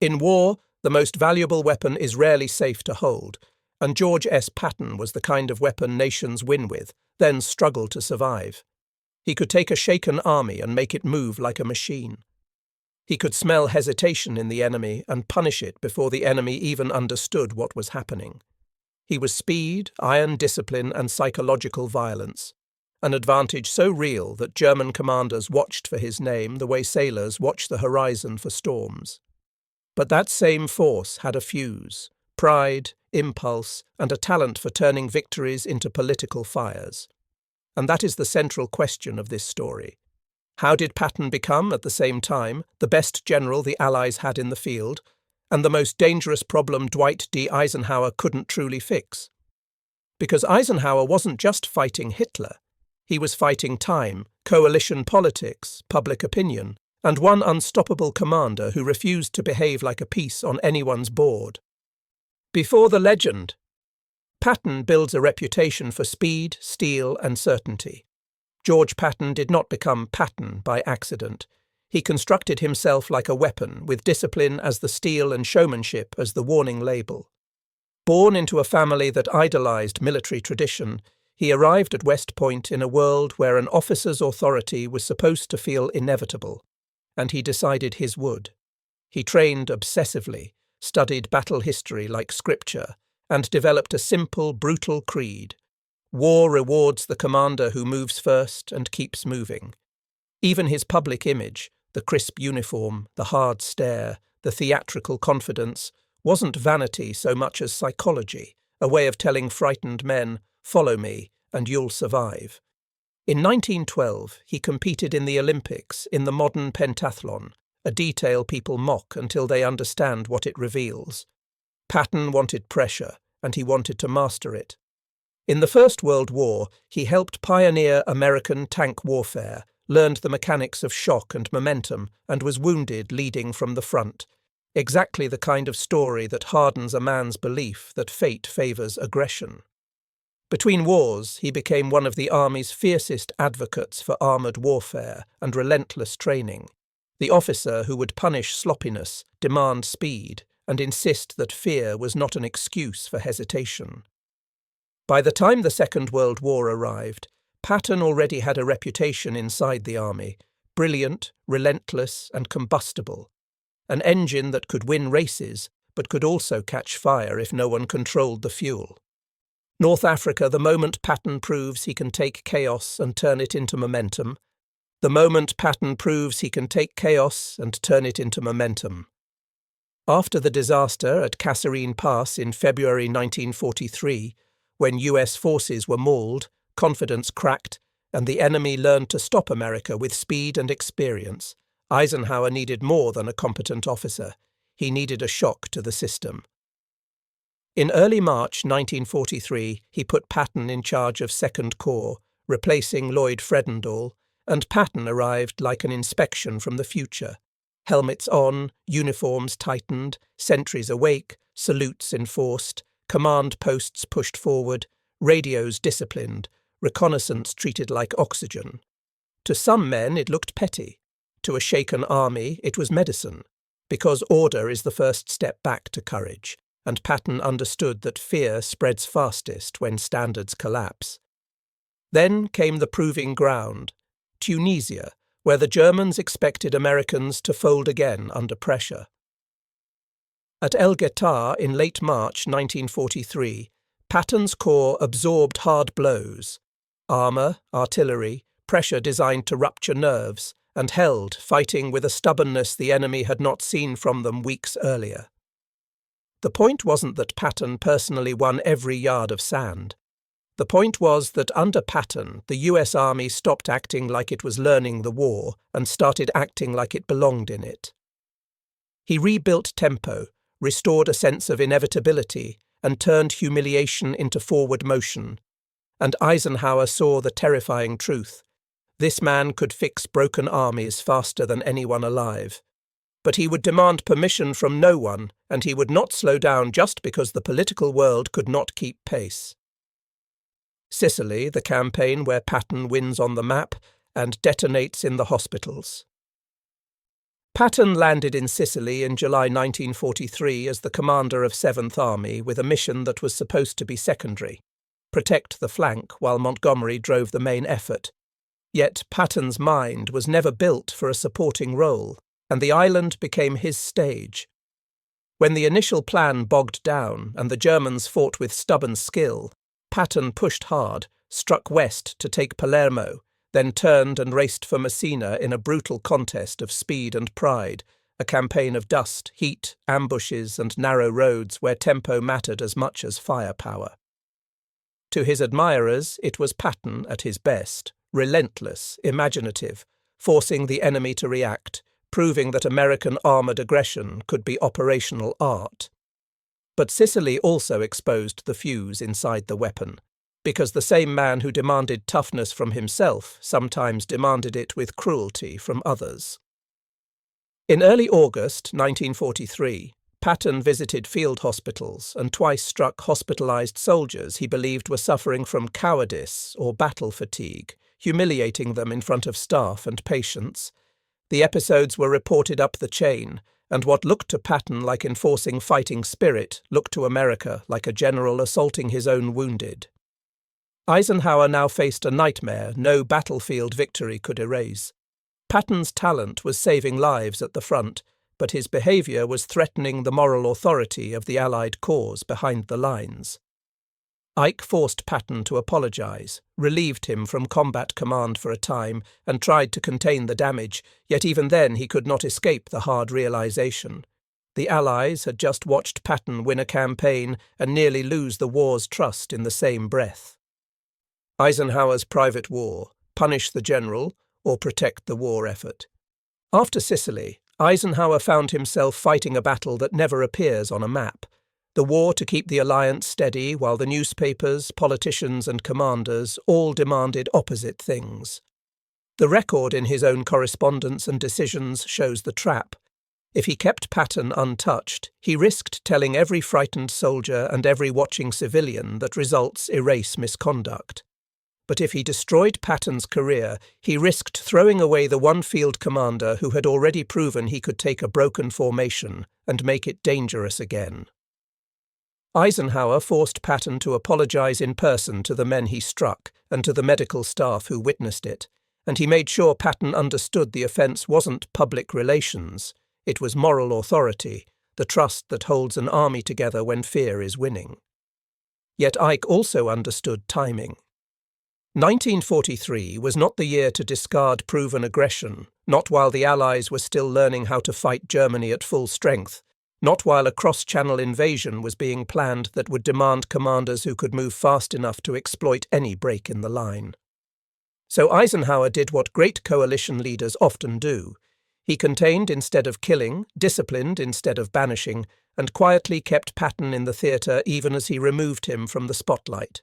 In war, the most valuable weapon is rarely safe to hold, and George S. Patton was the kind of weapon nations win with, then struggle to survive. He could take a shaken army and make it move like a machine. He could smell hesitation in the enemy and punish it before the enemy even understood what was happening. He was speed, iron discipline, and psychological violence, an advantage so real that German commanders watched for his name the way sailors watch the horizon for storms. But that same force had a fuse, pride, impulse, and a talent for turning victories into political fires. And that is the central question of this story. How did Patton become, at the same time, the best general the Allies had in the field, and the most dangerous problem Dwight D. Eisenhower couldn't truly fix? Because Eisenhower wasn't just fighting Hitler. He was fighting time, coalition politics, public opinion, and one unstoppable commander who refused to behave like a piece on anyone's board. Before the legend, Patton builds a reputation for speed, steel, and certainty. George Patton did not become Patton by accident. He constructed himself like a weapon, with discipline as the steel and showmanship as the warning label. Born into a family that idolized military tradition, he arrived at West Point in a world where an officer's authority was supposed to feel inevitable, and he decided his would. He trained obsessively, studied battle history like scripture, and developed a simple, brutal creed. War rewards the commander who moves first and keeps moving. Even his public image, the crisp uniform, the hard stare, the theatrical confidence, wasn't vanity so much as psychology, a way of telling frightened men, "Follow me, and you'll survive." In 1912, he competed in the Olympics in the modern pentathlon, a detail people mock until they understand what it reveals. Patton wanted pressure, and he wanted to master it. In the First World War, he helped pioneer American tank warfare, learned the mechanics of shock and momentum, and was wounded leading from the front. Exactly the kind of story that hardens a man's belief that fate favors aggression. Between wars, he became one of the Army's fiercest advocates for armoured warfare and relentless training, the officer who would punish sloppiness, demand speed, and insist that fear was not an excuse for hesitation. By the time the Second World War arrived, Patton already had a reputation inside the Army, brilliant, relentless, and combustible, an engine that could win races, but could also catch fire if no one controlled the fuel. North Africa, the moment Patton proves he can take chaos and turn it into momentum. The moment Patton proves he can take chaos and turn it into momentum. After the disaster at Kasserine Pass in February 1943, when US forces were mauled, confidence cracked, and the enemy learned to stop America with speed and experience, Eisenhower needed more than a competent officer. He needed a shock to the system. In early March 1943, he put Patton in charge of Second Corps, replacing Lloyd Fredendall, and Patton arrived like an inspection from the future. Helmets on, uniforms tightened, sentries awake, salutes enforced, command posts pushed forward, radios disciplined, reconnaissance treated like oxygen. To some men it looked petty. To a shaken army it was medicine, because order is the first step back to courage, and Patton understood that fear spreads fastest when standards collapse. Then came the proving ground, Tunisia, where the Germans expected Americans to fold again under pressure. At El Guettar in late March 1943, Patton's corps absorbed hard blows, armour, artillery, pressure designed to rupture nerves, and held, fighting with a stubbornness the enemy had not seen from them weeks earlier. The point wasn't that Patton personally won every yard of sand. The point was that under Patton, the US Army stopped acting like it was learning the war and started acting like it belonged in it. He rebuilt tempo, restored a sense of inevitability, and turned humiliation into forward motion. And Eisenhower saw the terrifying truth. This man could fix broken armies faster than anyone alive. But he would demand permission from no one, and he would not slow down just because the political world could not keep pace. Sicily, the campaign where Patton wins on the map and detonates in the hospitals. Patton landed in Sicily in July 1943 as the commander of 7th Army with a mission that was supposed to be secondary: protect the flank while Montgomery drove the main effort. Yet Patton's mind was never built for a supporting role, and the island became his stage. When the initial plan bogged down and the Germans fought with stubborn skill, Patton pushed hard, struck west to take Palermo, then turned and raced for Messina in a brutal contest of speed and pride, a campaign of dust, heat, ambushes, and narrow roads where tempo mattered as much as firepower. To his admirers, it was Patton at his best, relentless, imaginative, forcing the enemy to react, proving that American armoured aggression could be operational art. But Sicily also exposed the fuse inside the weapon, because the same man who demanded toughness from himself sometimes demanded it with cruelty from others. In early August 1943, Patton visited field hospitals and twice struck hospitalized soldiers he believed were suffering from cowardice or battle fatigue, humiliating them in front of staff and patients. The episodes were reported up the chain, and what looked to Patton like enforcing fighting spirit looked to America like a general assaulting his own wounded. Eisenhower now faced a nightmare no battlefield victory could erase. Patton's talent was saving lives at the front, but his behaviour was threatening the moral authority of the Allied cause behind the lines. Ike forced Patton to apologise, relieved him from combat command for a time, and tried to contain the damage, yet even then he could not escape the hard realisation. The Allies had just watched Patton win a campaign and nearly lose the war's trust in the same breath. Eisenhower's private war: punish the general or protect the war effort. After Sicily, Eisenhower found himself fighting a battle that never appears on a map: the war to keep the alliance steady while the newspapers, politicians and commanders all demanded opposite things. The record in his own correspondence and decisions shows the trap. If he kept Patton untouched, he risked telling every frightened soldier and every watching civilian that results erase misconduct. But if he destroyed Patton's career, he risked throwing away the one field commander who had already proven he could take a broken formation and make it dangerous again. Eisenhower forced Patton to apologize in person to the men he struck and to the medical staff who witnessed it, and he made sure Patton understood the offense wasn't public relations, it was moral authority, the trust that holds an army together when fear is winning. Yet Ike also understood timing. 1943 was not the year to discard proven aggression, not while the Allies were still learning how to fight Germany at full strength, not while a cross-channel invasion was being planned that would demand commanders who could move fast enough to exploit any break in the line. So Eisenhower did what great coalition leaders often do. He contained instead of killing, disciplined instead of banishing, and quietly kept Patton in the theatre even as he removed him from the spotlight.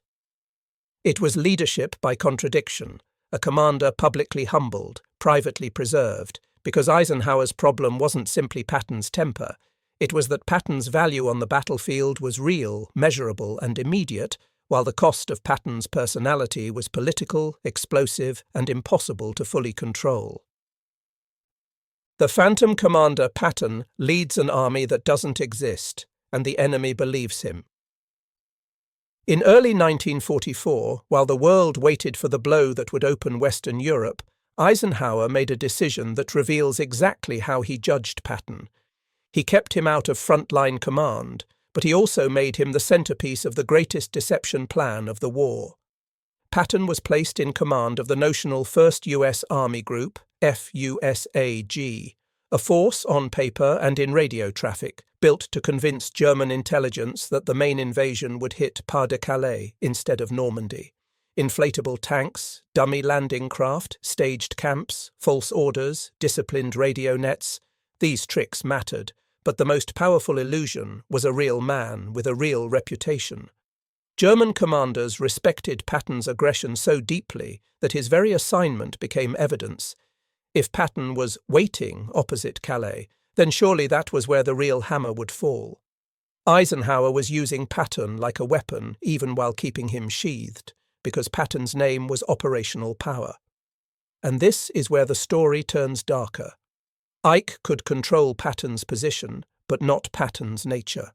It was leadership by contradiction, a commander publicly humbled, privately preserved, because Eisenhower's problem wasn't simply Patton's temper. It was that Patton's value on the battlefield was real, measurable, and immediate, while the cost of Patton's personality was political, explosive, and impossible to fully control. The phantom commander Patton leads an army that doesn't exist, and the enemy believes him. In early 1944, while the world waited for the blow that would open Western Europe, Eisenhower made a decision that reveals exactly how he judged Patton. He kept him out of frontline command, but he also made him the centerpiece of the greatest deception plan of the war. Patton was placed in command of the notional 1st U.S. Army Group, FUSAG, a force on paper and in radio traffic, built to convince German intelligence that the main invasion would hit Pas-de-Calais instead of Normandy. Inflatable tanks, dummy landing craft, staged camps, false orders, disciplined radio nets. These tricks mattered, but the most powerful illusion was a real man with a real reputation. German commanders respected Patton's aggression so deeply that his very assignment became evidence. If Patton was waiting opposite Calais, then surely that was where the real hammer would fall. Eisenhower was using Patton like a weapon even while keeping him sheathed, because Patton's name was operational power. And this is where the story turns darker. Ike could control Patton's position, but not Patton's nature.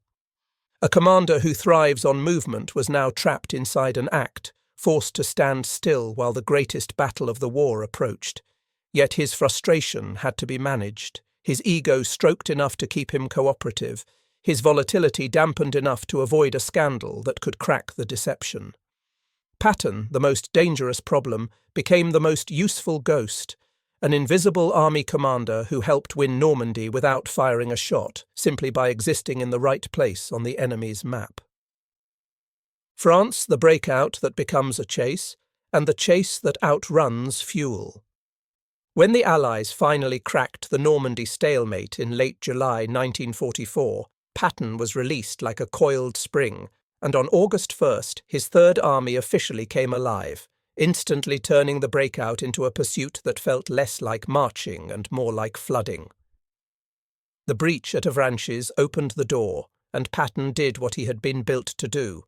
A commander who thrives on movement was now trapped inside an act, forced to stand still while the greatest battle of the war approached. Yet his frustration had to be managed, his ego stroked enough to keep him cooperative, his volatility dampened enough to avoid a scandal that could crack the deception. Patton, the most dangerous problem, became the most useful ghost, an invisible army commander who helped win Normandy without firing a shot, simply by existing in the right place on the enemy's map. France, the breakout that becomes a chase, and the chase that outruns fuel. When the Allies finally cracked the Normandy stalemate in late July 1944, Patton was released like a coiled spring, and on August 1st, his Third Army officially came alive, instantly turning the breakout into a pursuit that felt less like marching and more like flooding. The breach at Avranches opened the door, and Patton did what he had been built to do.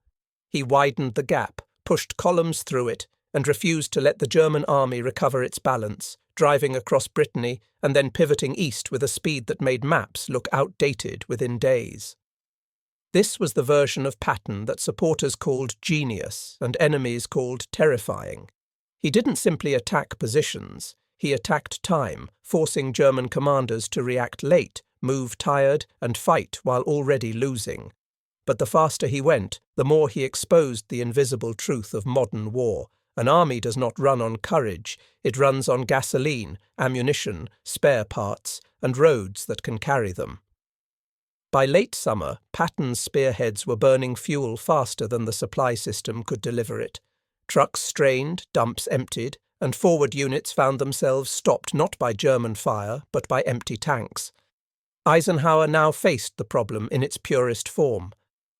He widened the gap, pushed columns through it, and refused to let the German army recover its balance, driving across Brittany and then pivoting east with a speed that made maps look outdated within days. This was the version of Patton that supporters called genius and enemies called terrifying. He didn't simply attack positions, he attacked time, forcing German commanders to react late, move tired, and fight while already losing. But the faster he went, the more he exposed the invisible truth of modern war. An army does not run on courage, it runs on gasoline, ammunition, spare parts, and roads that can carry them. By late summer, Patton's spearheads were burning fuel faster than the supply system could deliver it. Trucks strained, dumps emptied, and forward units found themselves stopped not by German fire, but by empty tanks. Eisenhower now faced the problem in its purest form.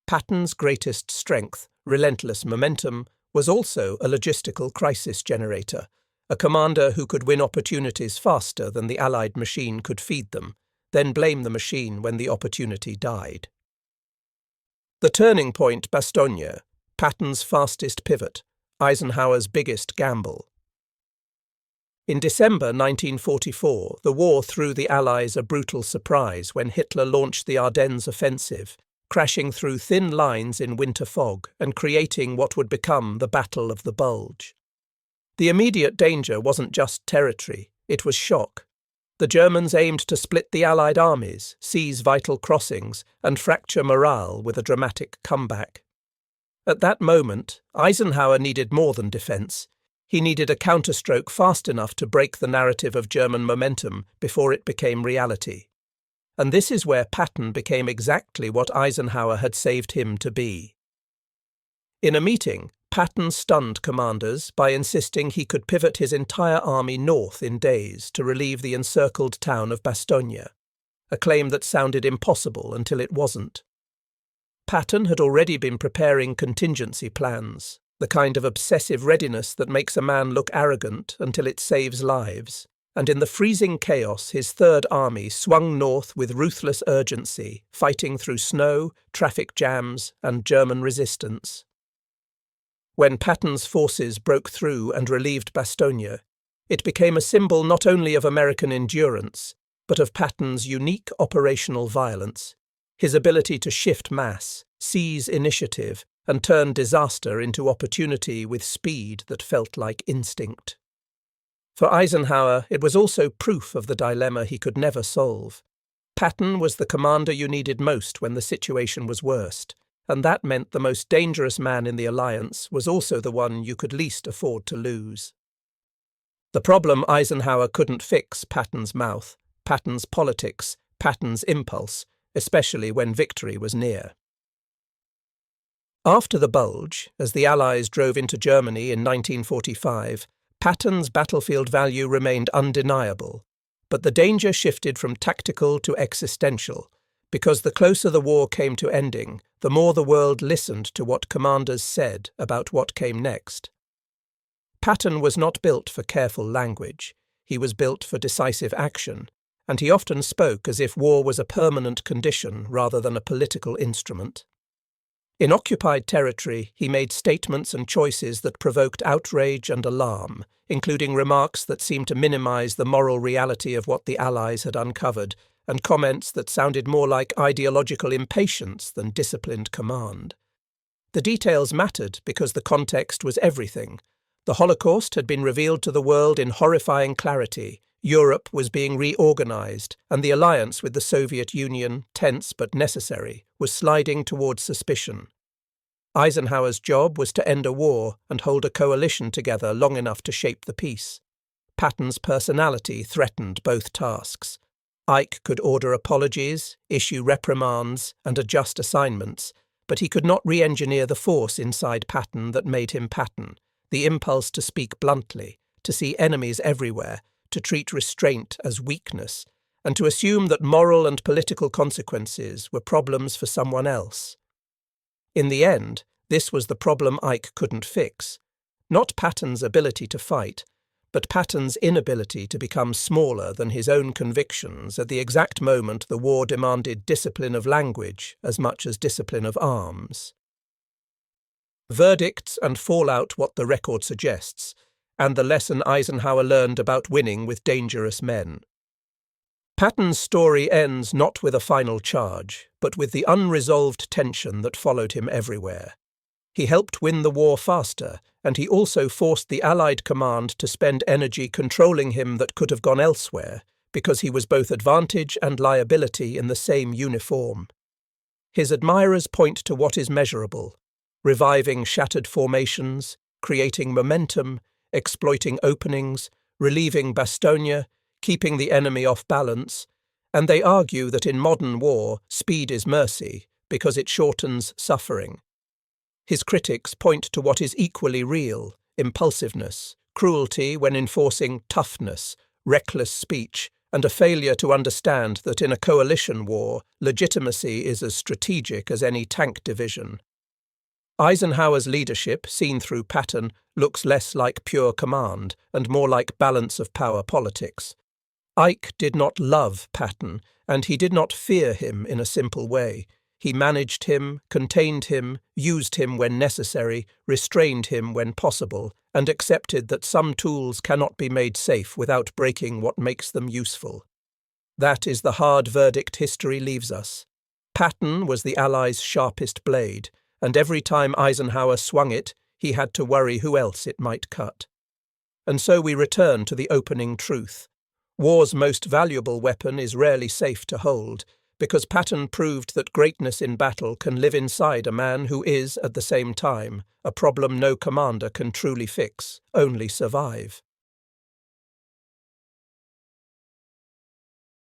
Patton's greatest strength, relentless momentum, was also a logistical crisis generator, a commander who could win opportunities faster than the Allied machine could feed them, then blame the machine when the opportunity died. The turning point, Bastogne, Patton's fastest pivot, Eisenhower's biggest gamble. In December 1944, the war threw the Allies a brutal surprise when Hitler launched the Ardennes offensive, crashing through thin lines in winter fog and creating what would become the Battle of the Bulge. The immediate danger wasn't just territory, it was shock. The Germans aimed to split the Allied armies, seize vital crossings, and fracture morale with a dramatic comeback. At that moment, Eisenhower needed more than defence. He needed a counterstroke fast enough to break the narrative of German momentum before it became reality. And this is where Patton became exactly what Eisenhower had saved him to be. In a meeting, Patton stunned commanders by insisting he could pivot his entire army north in days to relieve the encircled town of Bastogne, a claim that sounded impossible until it wasn't. Patton had already been preparing contingency plans, the kind of obsessive readiness that makes a man look arrogant until it saves lives. And in the freezing chaos, his Third Army swung north with ruthless urgency, fighting through snow, traffic jams, and German resistance. When Patton's forces broke through and relieved Bastogne, it became a symbol not only of American endurance, but of Patton's unique operational violence, his ability to shift mass, seize initiative, and turn disaster into opportunity with speed that felt like instinct. For Eisenhower, it was also proof of the dilemma he could never solve. Patton was the commander you needed most when the situation was worst, and that meant the most dangerous man in the alliance was also the one you could least afford to lose. The problem Eisenhower couldn't fix: Patton's mouth, Patton's politics, Patton's impulse, especially when victory was near. After the Bulge, as the Allies drove into Germany in 1945, Patton's battlefield value remained undeniable, but the danger shifted from tactical to existential, because the closer the war came to ending, the more the world listened to what commanders said about what came next. Patton was not built for careful language, he was built for decisive action, and he often spoke as if war was a permanent condition rather than a political instrument. In occupied territory, he made statements and choices that provoked outrage and alarm, including remarks that seemed to minimize the moral reality of what the Allies had uncovered, and comments that sounded more like ideological impatience than disciplined command. The details mattered because the context was everything. The Holocaust had been revealed to the world in horrifying clarity. Europe was being reorganized, and the alliance with the Soviet Union, tense but necessary, was sliding towards suspicion. Eisenhower's job was to end a war and hold a coalition together long enough to shape the peace. Patton's personality threatened both tasks. Ike could order apologies, issue reprimands, and adjust assignments, but he could not re-engineer the force inside Patton that made him Patton, the impulse to speak bluntly, to see enemies everywhere, to treat restraint as weakness, and to assume that moral and political consequences were problems for someone else. In the end, this was the problem Ike couldn't fix. Not Patton's ability to fight, but Patton's inability to become smaller than his own convictions at the exact moment the war demanded discipline of language as much as discipline of arms. Verdicts and fallout what the record suggests, and the lesson Eisenhower learned about winning with dangerous men. Patton's story ends not with a final charge, but with the unresolved tension that followed him everywhere. He helped win the war faster, and he also forced the Allied command to spend energy controlling him that could have gone elsewhere, because he was both advantage and liability in the same uniform. His admirers point to what is measurable: reviving shattered formations, creating momentum, exploiting openings, relieving bastogne, keeping the enemy off balance, and they argue that in modern war, speed is mercy, because it shortens suffering. His critics point to what is equally real: impulsiveness, cruelty when enforcing toughness, reckless speech, and a failure to understand that in a coalition war, legitimacy is as strategic as any tank division. Eisenhower's leadership, seen through Patton, looks less like pure command and more like balance of power politics. Ike did not love Patton, and he did not fear him in a simple way. He managed him, contained him, used him when necessary, restrained him when possible, and accepted that some tools cannot be made safe without breaking what makes them useful. That is the hard verdict history leaves us. Patton was the Allies' sharpest blade, and every time Eisenhower swung it, he had to worry who else it might cut. And so we return to the opening truth. War's most valuable weapon is rarely safe to hold, because Patton proved that greatness in battle can live inside a man who is, at the same time, a problem no commander can truly fix, only survive.